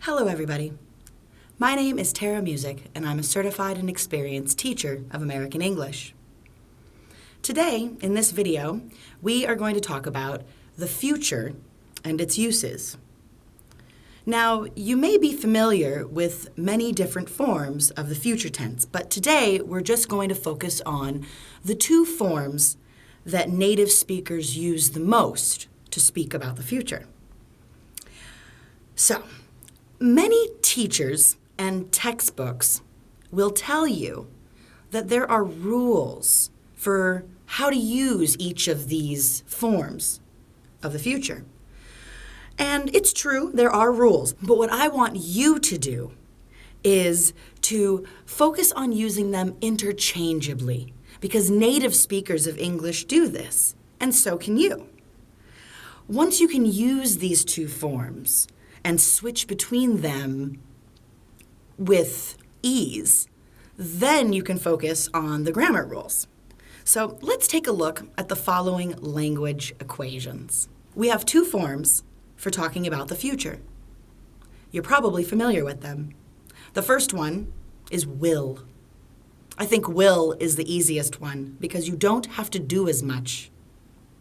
Hello everybody. My name is Tara Musich and I'm a certified and experienced teacher of American English. Today, in this video, we are going to talk about the future and its uses. Now, you may be familiar with many different forms of the future tense, but today we're just going to focus on the two forms that native speakers use the most to speak about the future. So, many teachers and textbooks will tell you that there are rules for how to use each of these forms of the future. And it's true, there are rules, but what I want you to do is to focus on using them interchangeably, because native speakers of English do this, and so can you. Once you can use these two forms and switch between them with ease, then you can focus on the grammar rules. So let's take a look at the following language equations. We have two forms for talking about the future. You're probably familiar with them. The first one is will. I think will is the easiest one because you don't have to do as much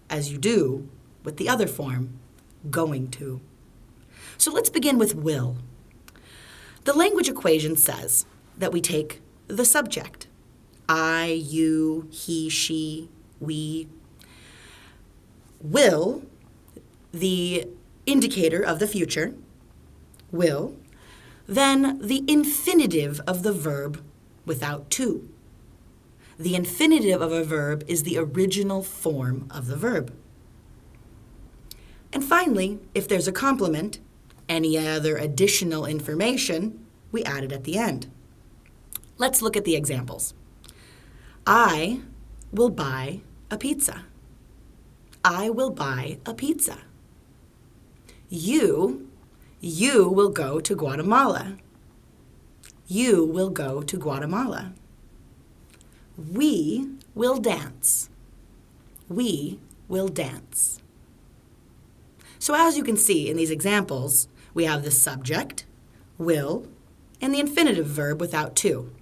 as you do with the other form, going to. So let's begin with will. The language equation says that we take the subject, I, you, he, she, we. Will, the indicator of the future, will, then the infinitive of the verb without to. The infinitive of a verb is the original form of the verb. And finally, if there's a complement, any other additional information, we add it at the end. Let's look at the examples. I will buy a pizza. I will buy a pizza. You will go to Guatemala. You will go to Guatemala. We will dance. We will dance. So as you can see in these examples, we have the subject, will, and the infinitive verb without to,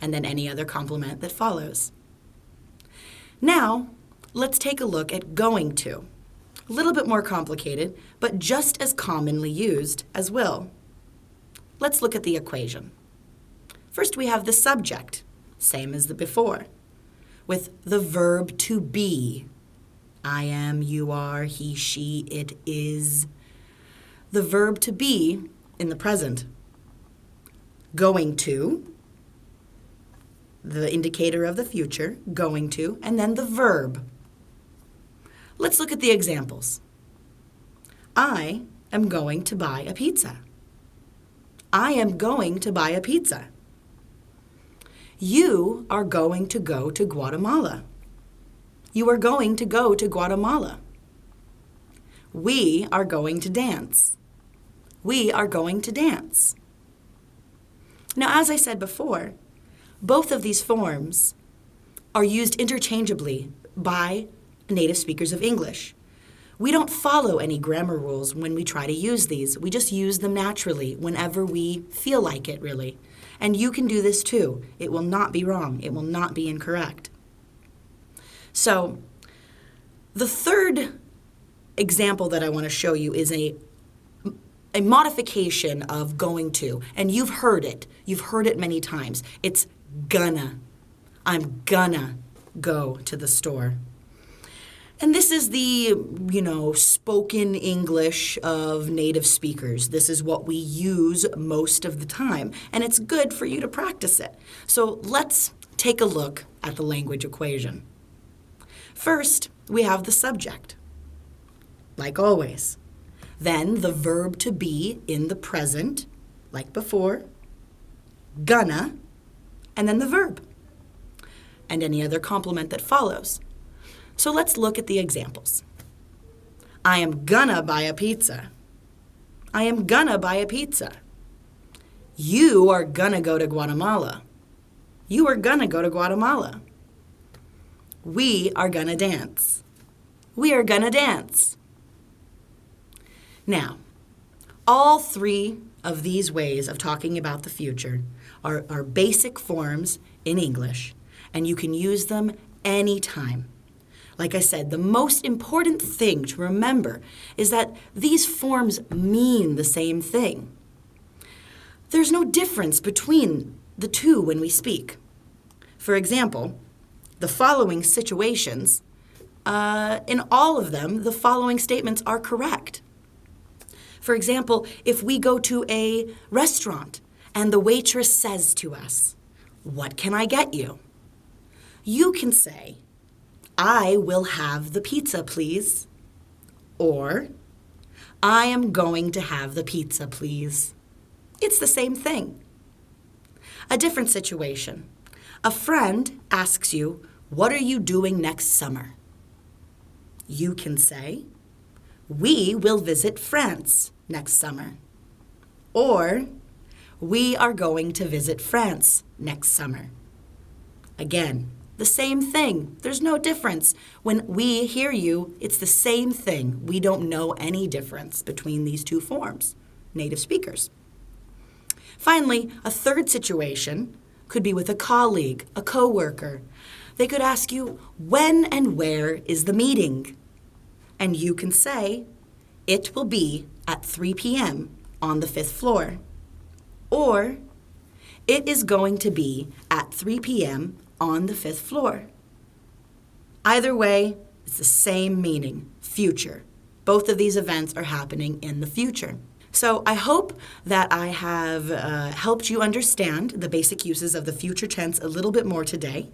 and then any other complement that follows. Now, let's take a look at going to. A little bit more complicated, but just as commonly used as will. Let's look at the equation. First, we have the subject, same as the before, with the verb to be. I am, you are, he, she, it is. The verb to be in the present. Going to, the indicator of the future, going to, and then the verb. Let's look at the examples. I am going to buy a pizza. I am going to buy a pizza. You are going to go to Guatemala. You are going to go to Guatemala. We are going to dance. We are going to dance. Now, as I said before, both of these forms are used interchangeably by native speakers of English. We don't follow any grammar rules when we try to use these. We just use them naturally whenever we feel like it, really. And you can do this too. It will not be wrong. It will not be incorrect. So, the third example that I want to show you is a modification of going to, and you've heard it. You've heard it many times. It's gonna. I'm gonna go to the store. And this is the, spoken English of native speakers. This is what we use most of the time, and it's good for you to practice it. So let's take a look at the language equation. First, we have the subject, like always. Then the verb to be in the present, like before, gonna, and then the verb, and any other complement that follows. So let's look at the examples. I am gonna buy a pizza. I am gonna buy a pizza. You are gonna go to Guatemala. You are gonna go to Guatemala. We are gonna dance. We are gonna dance. Now, all three of these ways of talking about the future are basic forms in English, and you can use them anytime. Like I said, the most important thing to remember is that these forms mean the same thing. There's no difference between the two when we speak. For example, the following situations, in all of them, the following statements are correct. For example, if we go to a restaurant and the waitress says to us, "What can I get you?" You can say, "I will have the pizza, please." Or, "I am going to have the pizza, please." It's the same thing. A different situation. A friend asks you, "What are you doing next summer?" You can say, "We will visit France next summer." Or, "We are going to visit France next summer." Again, the same thing. There's no difference. When we hear you, it's the same thing. We don't know any difference between these two forms, native speakers. Finally, a third situation could be with a colleague, a coworker. They could ask you, "When and where is the meeting?" And you can say, "It will be at 3 p.m. on the 5th floor." Or, "It is going to be at 3 p.m. on the 5th floor." Either way, it's the same meaning, future. Both of these events are happening in the future. So I hope that I have helped you understand the basic uses of the future tense a little bit more today.